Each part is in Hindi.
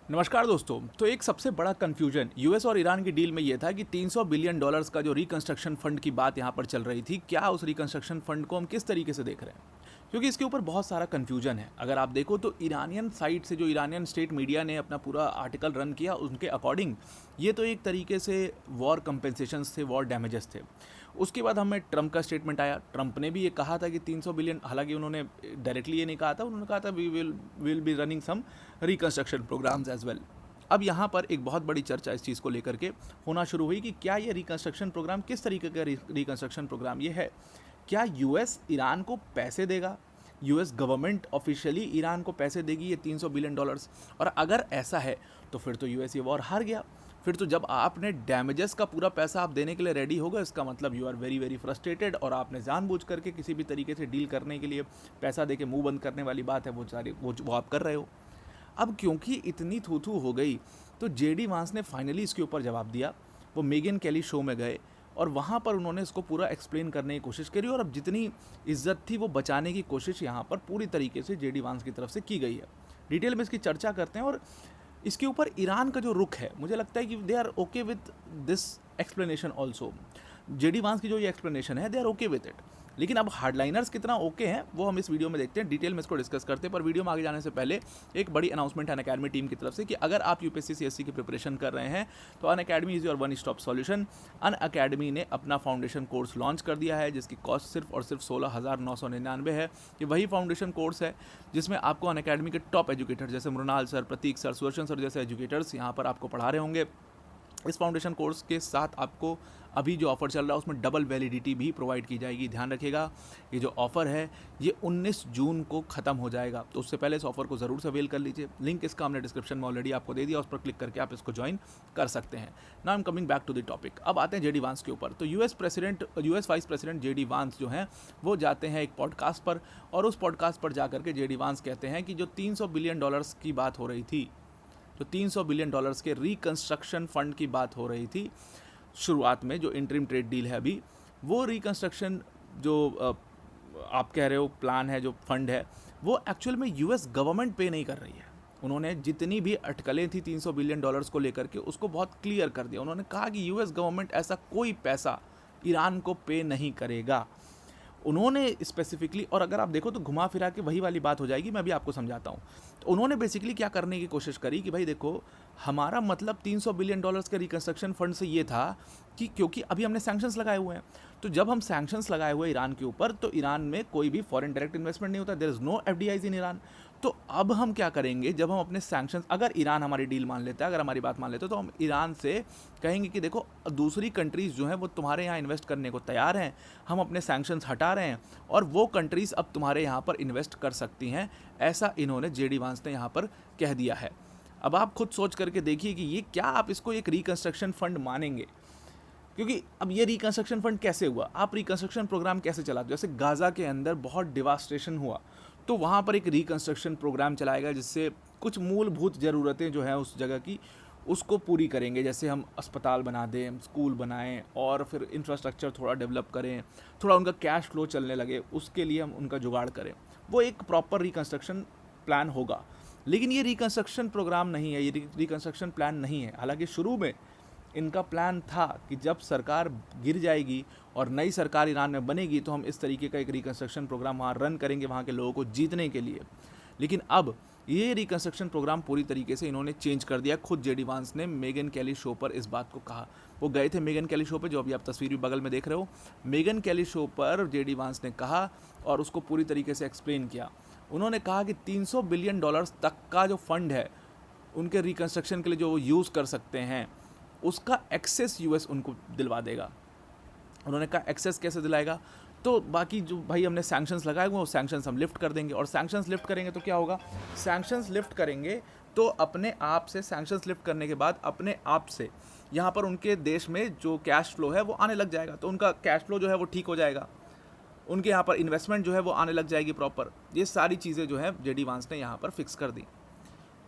नमस्कार दोस्तों। तो एक सबसे बड़ा कन्फ्यूजन यूएस और ईरान की डील में ये था कि 300 बिलियन डॉलर्स का जो रिकंस्ट्रक्शन फंड की बात यहाँ पर चल रही थी, क्या उस रिकंस्ट्रक्शन फंड को हम किस तरीके से देख रहे हैं, क्योंकि इसके ऊपर बहुत सारा कन्फ्यूजन है। अगर आप देखो तो ईरानियन साइड से जो ईरानियन स्टेट मीडिया ने अपना पूरा आर्टिकल रन किया, उनके अकॉर्डिंग ये तो एक तरीके से वॉर कंपेंसेशंस थे, वॉर डैमेजेस थे। उसके बाद हमें ट्रंप का स्टेटमेंट आया। ट्रंप ने भी ये कहा था कि 300 बिलियन, हालांकि उन्होंने डायरेक्टली ये नहीं कहा था, उन्होंने कहा था we will be running some reconstruction programmes as well. अब यहाँ पर एक बहुत बड़ी चर्चा इस चीज़ को लेकर के होना शुरू हुई कि क्या ये रिकंस्ट्रक्शन प्रोग्राम, किस तरीके का रिकंस्ट्रक्शन प्रोग्राम ये है। क्या यूएस ईरान को पैसे देगा, यूएस गवर्नमेंट ऑफिशियली ईरान को पैसे देगी ये 300 बिलियन डॉलर्स। और अगर ऐसा है तो फिर तो यूएस ये वॉर हार गया। फिर तो जब आपने डैमेजेस का पूरा पैसा आप देने के लिए रेडी होगा, इसका मतलब you are very very frustrated और आपने जानबूझ करके किसी भी तरीके से डील करने के लिए पैसा दे के मुंह बंद करने वाली बात है, वो आप कर रहे हो। अब क्योंकि इतनी थू हो गई तो जेडी वांस ने फाइनली इसके ऊपर जवाब दिया। वो मेगन कैली शो में गए और वहाँ पर उन्होंने इसको पूरा एक्सप्लेन करने की कोशिश करी, और अब जितनी इज्जत थी वो बचाने की कोशिश यहाँ पर पूरी तरीके से जेडी वांस की तरफ से की गई है। डिटेल में इसकी चर्चा करते हैं और इसके ऊपर ईरान का जो रुख है, मुझे लगता है कि they are okay with this explanation also. JD Vance की जो ये एक्सप्लेनेशन है, they are okay with it. लेकिन अब हार्डलाइनर्स कितना ओके हैं वो हम इस वीडियो में देखते हैं, डिटेल में इसको डिस्कस करते हैं। पर वीडियो में आगे जाने से पहले एक बड़ी अनाउंसमेंट है अनअकैडमी टीम की तरफ से कि अगर आप यूपीएससी सीएससी की प्रिपरेशन कर रहे हैं तो Unacademy is your one stop solution. Unacademy ने अपना फाउंडेशन कोर्स लॉन्च कर दिया है, जिसकी कॉस्ट सिर्फ और सिर्फ 16,999 है। ये वही फाउंडेशन कोर्स है जिसमें आपको अनअकैडमी के टॉप एजुकेटर जैसे मृणाल सर, प्रतीक सर, सुदर्शन सर जैसे एजुकेटर्स यहाँ पर आपको पढ़ा रहे होंगे। इस फाउंडेशन कोर्स के साथ आपको अभी जो ऑफ़र चल रहा है उसमें डबल वैलिडिटी भी प्रोवाइड की जाएगी। ध्यान रखिएगा, ये जो ऑफ़र है ये 19 जून को ख़त्म हो जाएगा, तो उससे पहले इस ऑफ़र को ज़रूर से अवेल कर लीजिए। लिंक इसका हमने डिस्क्रिप्शन में ऑलरेडी आपको दे दिया, उस पर क्लिक करके आप इसको ज्वाइन कर सकते हैं। Now I am coming back to the topic. अब आते हैं जेडी वांस के ऊपर। तो यूएस वाइस प्रेसिडेंट जेडी वांस जो हैं वो जाते हैं एक पॉडकास्ट पर, और उस पॉडकास्ट पर जाकर के जेडी वांस कहते हैं कि जो 300 बिलियन डॉलर्स की बात हो रही थी, तो 300 बिलियन डॉलर्स के रिकंस्ट्रक्शन फंड की बात हो रही थी शुरुआत में, जो इंटरिम ट्रेड डील है अभी, वो रिकंस्ट्रक्शन जो आप कह रहे हो प्लान है, जो फंड है, वो एक्चुअल में यूएस गवर्नमेंट पे नहीं कर रही है। उन्होंने जितनी भी अटकलें थी 300 बिलियन डॉलर्स को लेकर के उसको बहुत क्लियर कर दिया। उन्होंने कहा कि यूएस गवर्नमेंट ऐसा कोई पैसा ईरान को पे नहीं करेगा। उन्होंने स्पेसिफिकली, और अगर आप देखो तो घुमा फिरा के वही वाली बात हो जाएगी, मैं भी आपको समझाता हूँ। तो उन्होंने बेसिकली क्या करने की कोशिश करी कि भाई देखो, हमारा मतलब 300 बिलियन डॉलर्स के रिकंस्ट्रक्शन फंड से ये था कि क्योंकि अभी हमने सैंक्शंस लगाए हुए हैं, तो जब हम सैंक्शंस लगाए हुए ईरान के ऊपर, तो ईरान में कोई भी फॉरेन डायरेक्ट इन्वेस्टमेंट नहीं होता, there is no FDIs in Iran. तो अब हम क्या करेंगे, जब हम अपने सैंक्शंस, अगर ईरान हमारी डील मान लेता है, अगर हमारी बात मान लेते तो हम ईरान से कहेंगे कि देखो दूसरी कंट्रीज़ जो हैं वो तुम्हारे यहाँ इन्वेस्ट करने को तैयार हैं, हम अपने सैंक्शंस हटा रहे हैं और वो कंट्रीज़ अब तुम्हारे यहाँ पर इन्वेस्ट कर सकती हैं। ऐसा इन्होंने जेडी वांस ने यहाँ पर कह दिया है। अब आप खुद सोच करके देखिए कि ये क्या आप इसको एक रिकंस्ट्रक्शन फंड मानेंगे, क्योंकि अब ये रिकंस्ट्रक्शन फंड कैसे हुआ, आप रिकंस्ट्रक्शन प्रोग्राम कैसे चलाते हो। जैसे गाज़ा के अंदर बहुत डिवास्टेशन हुआ, तो वहाँ पर एक रिकंस्ट्रक्शन प्रोग्राम चलाएगा जिससे कुछ मूलभूत ज़रूरतें जो है उस जगह की उसको पूरी करेंगे। जैसे हम अस्पताल बना दें, स्कूल बनाएं, और फिर इंफ्रास्ट्रक्चर थोड़ा डेवलप करें, थोड़ा उनका कैश फ्लो चलने लगे, उसके लिए हम उनका जुगाड़ करें। वो एक प्रॉपर रिकंस्ट्रक्शन प्लान होगा। लेकिन ये रिकंस्ट्रक्शन प्रोग्राम नहीं है, ये रिकंस्ट्रक्शन प्लान नहीं है। हालांकि शुरू में इनका प्लान था कि जब सरकार गिर जाएगी और नई सरकार ईरान में बनेगी तो हम इस तरीके का एक रिकंस्ट्रक्शन प्रोग्राम वहाँ रन करेंगे, वहाँ के लोगों को जीतने के लिए। लेकिन अब ये रिकंस्ट्रक्शन प्रोग्राम पूरी तरीके से इन्होंने चेंज कर दिया। खुद जेडी वांस ने मेगन कैली शो पर इस बात को कहा। वो गए थे मेगन कैली शो पे, जो अभी आप तस्वीर भी बगल में देख रहे हो। मेगन कैली शो पर जेडी वांस ने कहा और उसको पूरी तरीके से एक्सप्लेन किया। उन्होंने कहा कि 300 बिलियन डॉलर्स तक का जो फंड है उनके रिकंस्ट्रक्शन के लिए जो वो यूज़ कर सकते हैं, उसका एक्सेस यूएस उनको दिलवा देगा। उन्होंने कहा एक्सेस कैसे दिलाएगा, तो बाकी जो भाई हमने सैंक्शंस लगाए हुए वो सैंक्शंस हम लिफ्ट कर देंगे। और सैंक्शंस लिफ्ट करेंगे तो क्या होगा, सैंक्शंस लिफ्ट करेंगे तो अपने आप से, सैंक्शंस लिफ्ट करने के बाद अपने आप से यहाँ पर उनके देश में जो कैश फ्लो है वो आने लग जाएगा। तो उनका कैश फ्लो जो है वो ठीक हो जाएगा, उनके यहाँ पर इन्वेस्टमेंट जो है वो आने लग जाएगी प्रॉपर। ये सारी चीज़ें जो है जेडी वांस ने यहाँ पर फिक्स कर दी।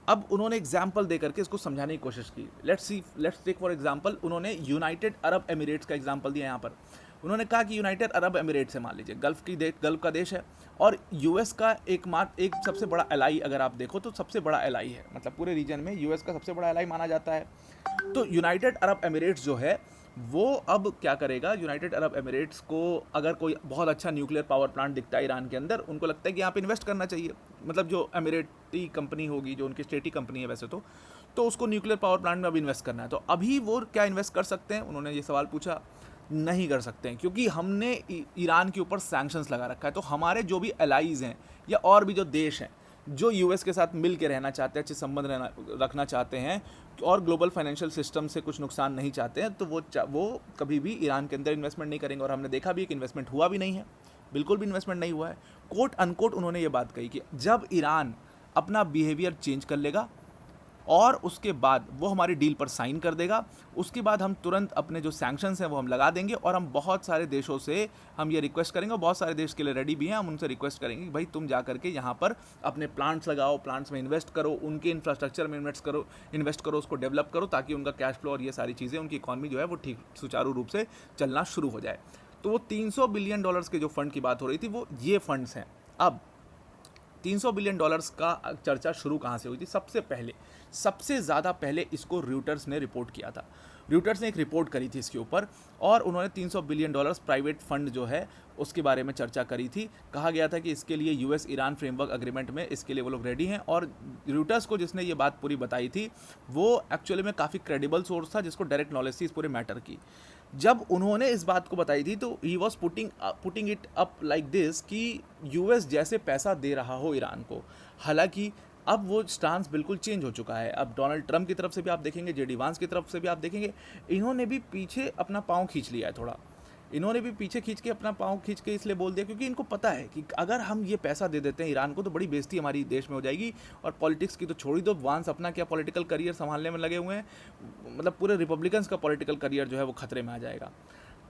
अब उन्होंने एग्जाम्पल दे करके इसको समझाने की कोशिश की। लेट्स टेक फॉर एग्जाम्पल, उन्होंने यूनाइटेड अरब एमिरेट्स का एग्जाम्पल दिया यहाँ पर। उन्होंने कहा कि यूनाइटेड अरब एमिरेट्स है, मान लीजिए गल्फ का देश है, और यूएस का एक सबसे बड़ा एलाई, अगर आप देखो तो सबसे बड़ा एलाई है, मतलब पूरे रीजन में यूएस का सबसे बड़ा एलाई माना जाता है। तो यूनाइटेड अरब एमिरेट्स जो है वो अब क्या करेगा, यूनाइटेड अरब एमिरेट्स को अगर कोई बहुत अच्छा न्यूक्लियर पावर प्लांट दिखता है ईरान के अंदर, उनको लगता है कि यहाँ पे इन्वेस्ट करना चाहिए, मतलब जो एमिरेटी कंपनी होगी, जो उनकी स्टेटी कंपनी है वैसे तो उसको न्यूक्लियर पावर प्लांट में अभी इन्वेस्ट करना है। तो अभी वो क्या इन्वेस्ट कर सकते हैं, उन्होंने ये सवाल पूछा। नहीं कर सकते हैं, क्योंकि हमने ईरान के ऊपर सैंक्शंस लगा रखा है। तो हमारे जो भी एलाइज हैं या और भी जो देश हैं जो यूएस के साथ मिल के रहना चाहते हैं, अच्छे संबंध रखना चाहते हैं और ग्लोबल फाइनेंशियल सिस्टम से कुछ नुकसान नहीं चाहते हैं, तो वो कभी भी ईरान के अंदर इन्वेस्टमेंट नहीं करेंगे। और हमने देखा भी कि इन्वेस्टमेंट हुआ भी नहीं है, बिल्कुल भी इन्वेस्टमेंट नहीं हुआ है। कोट अनकोट उन्होंने ये बात कही कि जब ईरान अपना बिहेवियर चेंज कर लेगा और उसके बाद वो हमारी डील पर साइन कर देगा, उसके बाद हम तुरंत अपने जो सैंक्शंस हैं वो हम लगा देंगे, और हम बहुत सारे देशों से हम ये रिक्वेस्ट करेंगे, और बहुत सारे देश के लिए रेडी भी हैं, हम उनसे रिक्वेस्ट करेंगे कि भाई तुम जा करके यहाँ पर अपने प्लांट्स लगाओ, प्लांट्स में इन्वेस्ट करो, उनके इंफ्रास्ट्रक्चर में इन्वेस्ट करो, उसको डेवलप करो, ताकि उनका कैश फ्लो और ये सारी चीज़ें, उनकी इकॉनमी जो है वो ठीक सुचारू रूप से चलना शुरू हो जाए। तो वो $300 बिलियन के जो फंड की बात हो रही थी, वो ये फंड्स हैं। अब $300 बिलियन का चर्चा शुरू कहाँ से हुई थी? सबसे ज़्यादा पहले इसको रॉयटर्स ने रिपोर्ट किया था। रॉयटर्स ने एक रिपोर्ट करी थी इसके ऊपर, और उन्होंने $300 बिलियन प्राइवेट फंड जो है उसके बारे में चर्चा करी थी। कहा गया था कि इसके लिए यूएस ईरान फ्रेमवर्क अग्रीमेंट में इसके लिए वो लोग रेडी हैं। और रॉयटर्स को जिसने ये बात पूरी बताई थी वो एक्चुअली में काफ़ी क्रेडिबल सोर्स था, जिसको डायरेक्ट नॉलेज थी इस पूरे मैटर की। जब उन्होंने इस बात को बताई थी तो he was putting it up like this कि यूएस जैसे पैसा दे रहा हो ईरान को। हालांकि अब वो स्टांस बिल्कुल चेंज हो चुका है। अब डोनाल्ड ट्रंप की तरफ से भी आप देखेंगे, जेडी वांस की तरफ से भी आप देखेंगे, इन्होंने भी पीछे अपना पाँव खींच लिया है थोड़ा। इन्होंने भी पीछे खींच के अपना पाँव खींच के इसलिए बोल दिया क्योंकि इनको पता है कि अगर हम ये पैसा दे देते हैं ईरान को तो बड़ी बेइज्जती हमारी देश में हो जाएगी। और पॉलिटिक्स की तो छोड़ ही दो, वांस अपना क्या पॉलिटिकल करियर संभालने में लगे हुए हैं, मतलब पूरे रिपब्लिकन्स का पॉलिटिकल करियर जो है वो खतरे में आ जाएगा।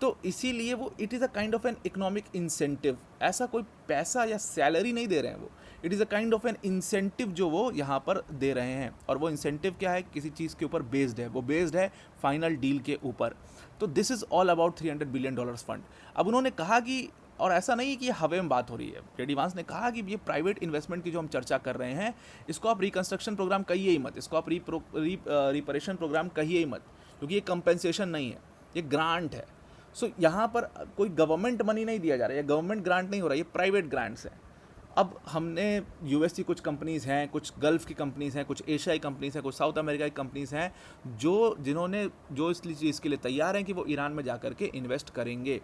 तो इसीलिए वो it is a kind of an economic incentive, ऐसा कोई पैसा या सैलरी नहीं दे रहे हैं वो, it is a kind of N incentive जो वो यहाँ पर दे रहे हैं। और वो इंसेंटिव क्या है, किसी चीज़ के ऊपर बेस्ड है, वो बेस्ड है फाइनल डील के ऊपर। तो this is all about $300 billion fund. अब उन्होंने कहा कि, और ऐसा नहीं कि ये हवे में बात हो रही है, जेडी वांस ने कहा कि ये प्राइवेट इन्वेस्टमेंट की जो हम चर्चा कर रहे हैं, इसको आप रिकंस्ट्रक्शन प्रोग्राम कहिए ही मत, इसको आप रिपरेशन प्रोग्राम कहिए ही मत, क्योंकि ये कंपेंसेशन नहीं है, ये ग्रांट है। सो यहाँ पर कोई गवर्नमेंट मनी नहीं दिया जा रहा है, ये गवर्नमेंट ग्रांट नहीं हो रहा है, ये प्राइवेट ग्रांट्स हैं। अब हमने यूएस की कुछ कंपनीज़ हैं, कुछ गल्फ़ की कंपनीज़ हैं, कुछ एशियाई कंपनीज़ हैं, कुछ साउथ अमेरिका की कंपनीज़ हैं जिन्होंने इस चीज़ के लिए तैयार हैं कि वो ईरान में जा कर के इन्वेस्ट करेंगे।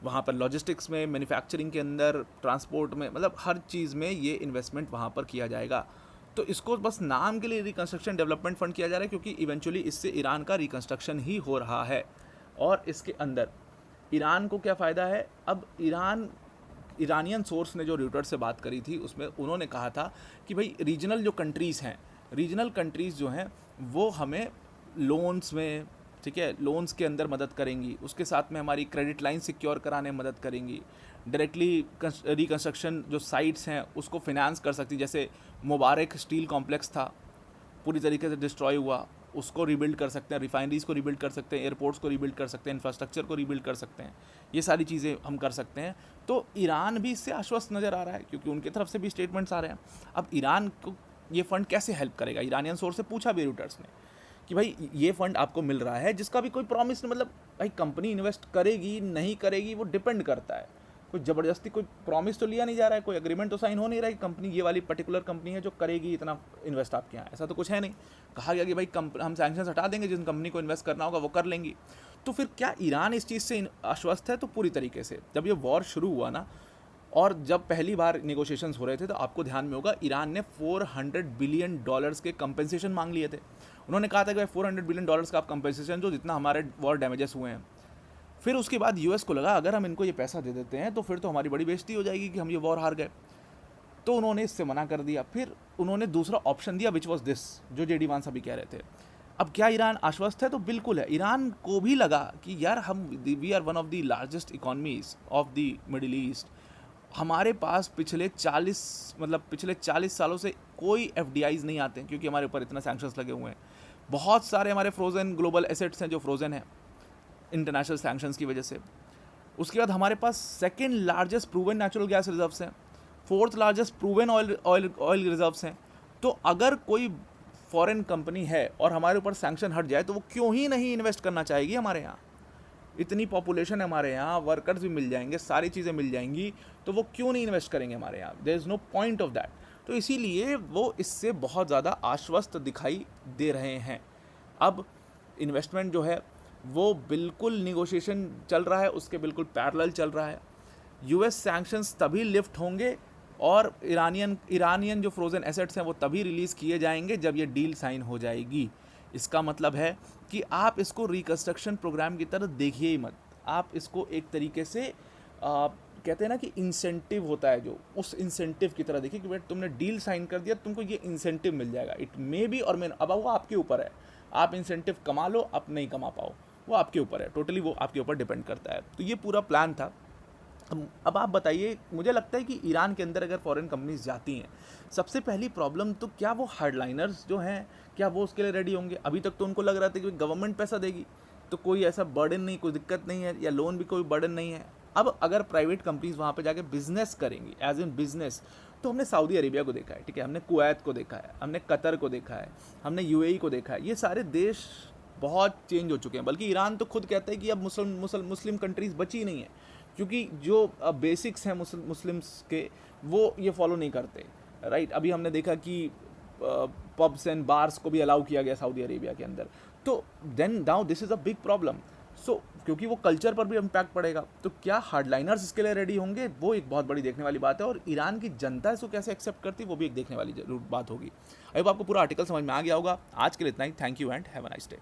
वहाँ पर लॉजिस्टिक्स में, मैन्युफैक्चरिंग के अंदर, ट्रांसपोर्ट में, मतलब हर चीज़ में ये इन्वेस्टमेंट वहाँ पर किया जाएगा। तो इसको बस नाम के लिए रिकंस्ट्रक्शन डेवलपमेंट फंड किया जा रहा है, क्योंकि इवेंचुअली इससे ईरान का रिकंस्ट्रक्शन ही हो रहा है। और इसके अंदर ईरान को क्या फ़ायदा है? अब ईरानियन सोर्स ने जो रॉयटर्स से बात करी थी उसमें उन्होंने कहा था कि भाई रीजनल जो कंट्रीज़ हैं, रीजनल कंट्रीज़ जो हैं वो हमें लोन्स में, ठीक है, लोन्स के अंदर मदद करेंगी, उसके साथ में हमारी क्रेडिट लाइन सिक्योर कराने में मदद करेंगी, डायरेक्टली रिकंस्ट्रक्शन जो साइट्स हैं उसको फिनेंस कर सकती। जैसे मुबारक स्टील कॉम्प्लेक्स था, पूरी तरीके से डिस्ट्रॉय हुआ, उसको रीबिल्ड कर सकते हैं, रिफाइनरीज़ को रीबिल्ड कर सकते हैं, एयरपोर्ट्स को रीबिल्ड कर सकते हैं, इंफ्रास्ट्रक्चर को रीबिल्ड कर सकते हैं, ये सारी चीज़ें हम कर सकते हैं। तो ईरान भी इससे आश्वस्त नज़र आ रहा है, क्योंकि उनकी तरफ से भी स्टेटमेंट्स आ रहे हैं। अब ईरान को ये फ़ंड कैसे हेल्प करेगा? ईरानियन सोर्स से पूछा भी रॉयटर्स ने कि भाई ये फ़ंड आपको मिल रहा है जिसका भी कोई प्रॉमिस नहीं, मतलब भाई कंपनी इन्वेस्ट करेगी नहीं करेगी वो डिपेंड करता है, कोई ज़बरदस्ती कोई प्रॉमिस तो लिया नहीं जा रहा है, कोई एग्रीमेंट तो साइन हो नहीं रहा है कि कंपनी ये वाली पर्टिकुलर कंपनी है जो करेगी इतना इन्वेस्ट आपके यहाँ, ऐसा तो कुछ है नहीं। कहा गया कि भाई हम सैंक्शंस हटा देंगे, जिस कंपनी को इन्वेस्ट करना होगा वो कर लेंगी। तो फिर क्या ईरान इस चीज़ से आश्वस्त है? तो पूरी तरीके से। जब ये वॉर शुरू हुआ ना, और जब पहली बार नेगोशिएशंस हो रहे थे, तो आपको ध्यान में होगा ईरान ने $400 बिलियन के कंपेंसेशन मांग लिए थे। उन्होंने कहा था कि भाई $400 बिलियन का आप कंपेंसेशन जो जितना हमारे वॉर डैमेजेस हुए हैं। फिर उसके बाद यूएस को लगा अगर हम इनको ये पैसा दे देते हैं तो फिर तो हमारी बड़ी बेइज्जती हो जाएगी कि हम ये वॉर हार गए, तो उन्होंने इससे मना कर दिया। फिर उन्होंने दूसरा ऑप्शन दिया, विच वॉज दिस, जो जेडी वांस अभी कह रहे थे। अब क्या ईरान आश्वस्त है? तो बिल्कुल है। ईरान को भी लगा कि यार we are one of the largest economies of the Middle East, हमारे पास पिछले 40 सालों से कोई FDIs नहीं आते हैं, क्योंकि हमारे ऊपर इतना सैंक्शंस लगे हुए हैं। बहुत सारे हमारे फ्रोज़न ग्लोबल एसेट्स हैं जो फ्रोज़न हैं इंटरनेशनल सैंक्शंस की वजह से। उसके बाद हमारे पास second largest proven natural gas reserves हैं, fourth largest proven oil reserves हैं। तो अगर कोई फॉरेन कंपनी है और हमारे ऊपर सैंक्शन हट जाए तो वो क्यों ही नहीं इन्वेस्ट करना चाहेगी हमारे यहाँ। इतनी पॉपुलेशन है हमारे यहाँ, वर्कर्स भी मिल जाएंगे, सारी चीज़ें मिल जाएंगी, तो वो क्यों नहीं इन्वेस्ट करेंगे हमारे यहाँ। There is no point of that. तो इसीलिए वो इससे बहुत ज़्यादा आश्वस्त दिखाई दे रहे हैं। अब इन्वेस्टमेंट जो है वो बिल्कुल निगोशिएशन चल रहा है, उसके बिल्कुल पैरेलल चल रहा है। यूएस सैंक्शंस तभी लिफ्ट होंगे और ईरानियन जो फ्रोज़न एसेट्स हैं वो तभी रिलीज़ किए जाएंगे जब ये डील साइन हो जाएगी। इसका मतलब है कि आप इसको रिकंस्ट्रक्शन प्रोग्राम की तरह देखिए ही मत, आप इसको एक तरीके से कहते हैं ना कि इंसेंटिव होता है, जो उस इंसेंटिव की तरह देखिए कि भाई तुमने डील साइन कर दिया, तुमको ये इंसेंटिव मिल जाएगा। इट मे बी और मे, अब वो आपके ऊपर है, आप इंसेंटिव कमा लो, आप नहीं कमा पाओ, वो आपके ऊपर है, टोटली वो आपके ऊपर डिपेंड करता है। तो ये पूरा प्लान था। अब आप बताइए, मुझे लगता है कि ईरान के अंदर अगर फॉरेन कंपनीज जाती हैं, सबसे पहली प्रॉब्लम तो क्या वो हार्डलाइनर्स जो हैं क्या वो उसके लिए रेडी होंगे। अभी तक तो उनको लग रहा था कि गवर्नमेंट पैसा देगी तो कोई ऐसा बर्डन नहीं, कोई दिक्कत नहीं है, या लोन भी कोई बर्डन नहीं है। अब अगर प्राइवेट कंपनीज वहाँ पे जाके बिजनेस करेंगी एज इन बिजनेस, तो हमने सऊदी अरेबिया को देखा है, ठीक है, हमने कुवैत को देखा है, हमने कतर को देखा है, हमने यूएई को देखा है। ये सारे देश बहुत चेंज हो चुके हैं, बल्कि ईरान तो खुद कहता है कि अब मुस्लिम कंट्रीज़ बची नहीं है, क्योंकि जो बेसिक्स हैं मुस्लिम्स के वो ये फॉलो नहीं करते, राइट। अभी हमने देखा कि पब्स एंड बार्स को भी अलाउ किया गया सऊदी अरेबिया के अंदर। तो then now this is a big problem. So क्योंकि वो कल्चर पर भी इम्पैक्ट पड़ेगा, तो क्या हार्डलाइनर्स इसके लिए रेडी होंगे, वो एक बहुत बड़ी देखने वाली बात है। और ईरान की जनता इसको कैसे एक्सेप्ट करती है, वो भी एक देखने वाली जरूर बात होगी। अब आपको पूरा आर्टिकल समझ में आ गया होगा। आज के लिए इतना ही। Thank you and have a nice day.